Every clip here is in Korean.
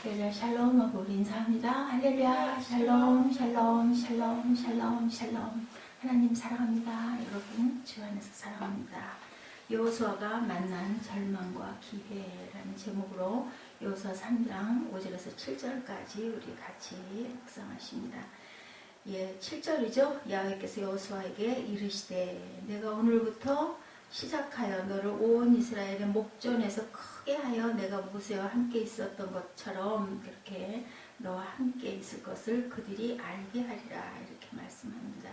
할렐루야 샬롬 하고 우리 인사합니다. 할렐루야 샬롬 샬롬 샬롬 샬롬 샬롬. 하나님 사랑합니다. 여러분 주 안에서 사랑합니다. 여호수아가 만난 절망과 기회라는 제목으로 여호수아 3장 5절에서 7절까지 우리 같이 묵상하십니다. 7절이죠. 야훼께서 여호수아에게 이르시되 내가 오늘부터 시작하여 너를 온 이스라엘의 목전에서 크게 하여 내가 모세와 함께 있었던 것처럼 그렇게 너와 함께 있을 것을 그들이 알게 하리라, 이렇게 말씀합니다.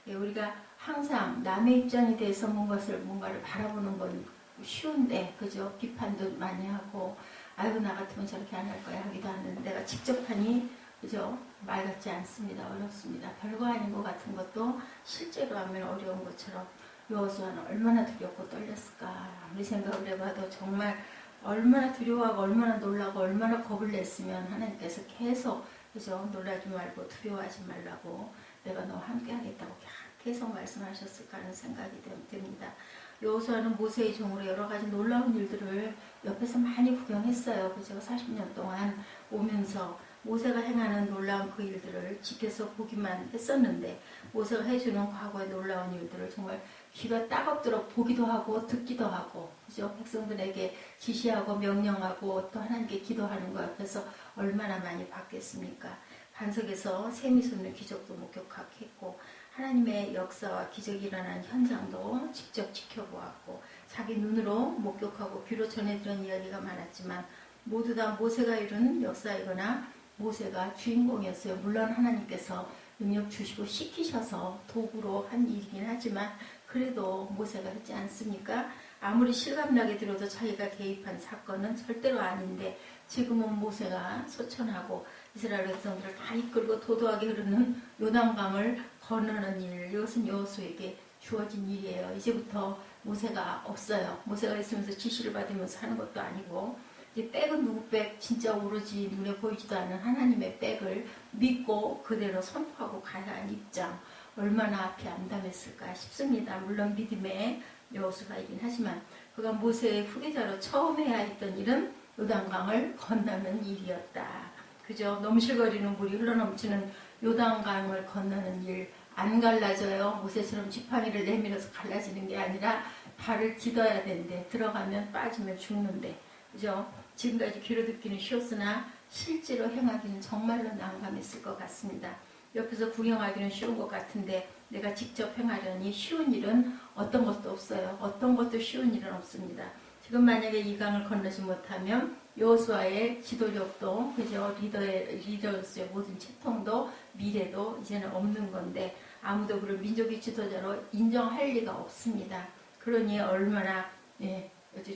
우리가 항상 남의 입장에 대해서 뭔가를 바라보는 건 쉬운데, 그죠? 비판도 많이 하고, 아이고 나 같으면 저렇게 안 할 거야 하기도 하는데, 내가 직접 하니 그죠? 말 같지 않습니다. 어렵습니다. 별거 아닌 것 같은 것도 실제로 하면 어려운 것처럼 여호수아는 얼마나 두렵고 떨렸을까. 아무리 생각을 해봐도 정말 얼마나 두려워하고 얼마나 놀라고 얼마나 겁을 냈으면 하나님께서 계속 그죠? 놀라지 말고 두려워하지 말라고 내가 너와 함께 하겠다고 계속 말씀하셨을까 하는 생각이 듭니다. 여호수아는 모세의 종으로 여러 가지 놀라운 일들을 옆에서 많이 구경했어요. 그죠? 40년 동안 오면서 모세가 행하는 놀라운 그 일들을 지켜서 보기만 했었는데, 모세가 해주는 과거의 놀라운 일들을 정말 귀가 따갑도록 보기도 하고 듣기도 하고, 그죠? 백성들에게 지시하고 명령하고 또 하나님께 기도하는 것 앞에서 얼마나 많이 봤겠습니까? 반석에서 샘이 솟는 기적도 목격했고, 하나님의 역사와 기적이 일어난 현장도 직접 지켜보았고, 자기 눈으로 목격하고 귀로 전해들은 이야기가 많았지만 모두 다 모세가 이룬 역사이거나 모세가 주인공이었어요. 물론 하나님께서 능력 주시고 시키셔서 도구로 한 일이긴 하지만 그래도 모세가 했지 않습니까? 아무리 실감나게 들어도 자기가 개입한 사건은 절대로 아닌데, 지금은 모세가 소천하고 이스라엘 백성들을 다 이끌고 도도하게 흐르는 요단강을 건너는 일, 이것은 여호수아에게 주어진 일이에요. 이제부터 모세가 없어요. 모세가 있으면서 지시를 받으면서 하는 것도 아니고, 이제 백은 누구 백? 진짜 오로지 눈에 보이지도 않는 하나님의 백을 믿고 그대로 선포하고 가야 하는 입장, 얼마나 앞이 암담했을까 싶습니다. 물론 믿음의 여호수아이긴 하지만 그가 모세의 후계자로 처음 해야 했던 일은 요단강을 건너는 일이었다. 그죠? 넘실거리는 물이 흘러넘치는 요단강을 건너는 일, 안 갈라져요. 모세처럼 지팡이를 내밀어서 갈라지는 게 아니라 발을 디뎌야 되는데, 들어가면 빠지면 죽는데, 그죠? 지금까지 귀로 듣기는 쉬웠으나 실제로 행하기는 정말로 난감했을 것 같습니다. 옆에서 구경하기는 쉬운 것 같은데 내가 직접 행하려니 쉬운 일은 어떤 것도 없어요. 어떤 것도 쉬운 일은 없습니다. 지금 만약에 이 강을 건너지 못하면 여호수아의 지도력도, 그죠? 리더로서의 모든 채통도 미래도 이제는 없는 건데, 아무도 그를 민족의 지도자로 인정할 리가 없습니다. 그러니 얼마나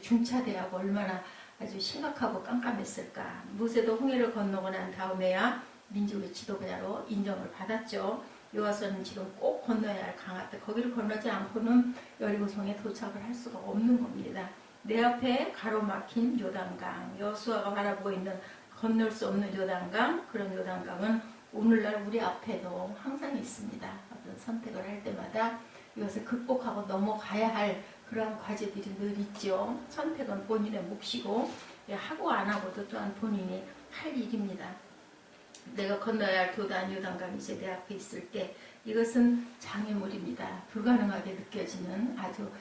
중차대하고 얼마나 아주 심각하고 깜깜했을까. 모세도 홍해를 건너고 난 다음에야 민족의 지도자로 인정을 받았죠. 여호수아는 지금 꼭 건너야 할 강 앞에, 거기를 건너지 않고는 여리고성에 도착을 할 수가 없는 겁니다. 내 앞에 가로막힌 요단강, 여호수아가 바라보고 있는 건널 수 없는 요단강, 그런 요단강은 오늘날 우리 앞에도 항상 있습니다. 어떤 선택을 할 때마다 이것을 극복하고 넘어가야 할 그러한 과제들이 늘 있죠. 선택은 본인의 몫이고 하고 안 하고도 또한 본인이 할 일입니다. 내가 건너야 할 도단 요단강이 이제 내 앞에 있을 때 이것은 장애물입니다. 불가능하게 느껴지는 아주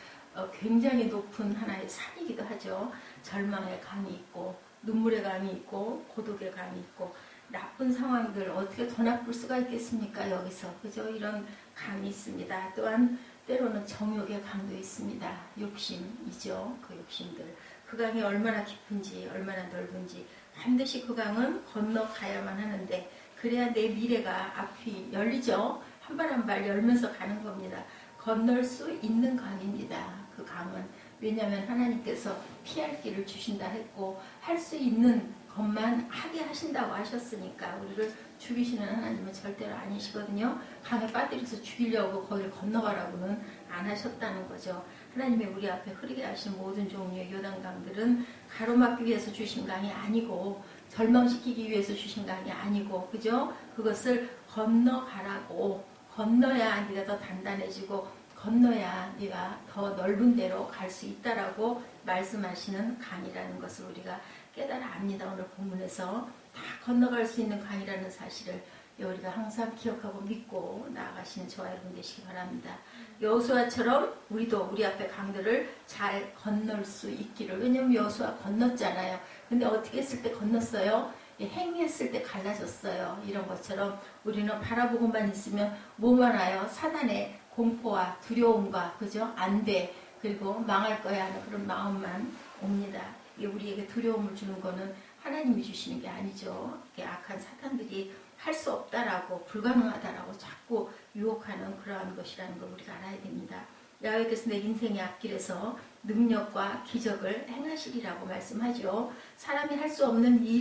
굉장히 높은 하나의 산이기도 하죠. 절망의 강이 있고 눈물의 강이 있고 고독의 강이 있고, 나쁜 상황들 어떻게 더 나쁠 수가 있겠습니까? 여기서 그죠? 이런 강이 있습니다. 또한 때로는 정욕의 강도 있습니다. 욕심이죠. 그 욕심들. 그 강이 얼마나 깊은지 얼마나 넓은지 반드시 그 강은 건너가야만 하는데, 그래야 내 미래가 앞이 열리죠. 한 발 한 발 열면서 가는 겁니다. 건널 수 있는 강입니다. 그 강은. 왜냐하면 하나님께서 피할 길을 주신다 했고 할 수 있는 것만 하게 하신다고 하셨으니까, 우리를 죽이시는 하나님은 절대로 아니시거든요. 강에 빠뜨려서 죽이려고 거기를 건너가라고는 안 하셨다는 거죠. 하나님의 우리 앞에 흐르게 하신 모든 종류의 요단강들은 가로막기 위해서 주신 강이 아니고, 절망시키기 위해서 주신 강이 아니고, 그죠? 그것을 건너가라고, 건너야 네가 더 단단해지고 건너야 네가 더 넓은 데로 갈 수 있다라고 말씀하시는 강이라는 것을 우리가 깨달아 압니다. 오늘 본문에서 다 건너갈 수 있는 강이라는 사실을 우리가 항상 기억하고 믿고 나아가시는 저와 여러분 되시기 바랍니다. 여호수아처럼 우리도 우리 앞에 강들을 잘 건널 수 있기를. 왜냐면 여호수아 건넜잖아요. 근데 어떻게 했을 때 건넜어요? 행위했을 때 갈라졌어요. 이런 것처럼 우리는 바라보고만 있으면 뭐만 와요? 사단의 공포와 두려움과 그죠? 안 돼. 그리고 망할 거야 하는 그런 마음만 옵니다. 우리에게 두려움을 주는 거는 하나님이 주시는 게 아니죠. 악한 사탄들이 할 수 없다라고 불가능하다라고 자꾸 유혹하는 그러한 것이라는 걸 우리가 알아야 됩니다. 야훼께서 내 인생의 앞길에서 능력과 기적을 행하시리라고 말씀하죠. 사람이 할 수 없는 일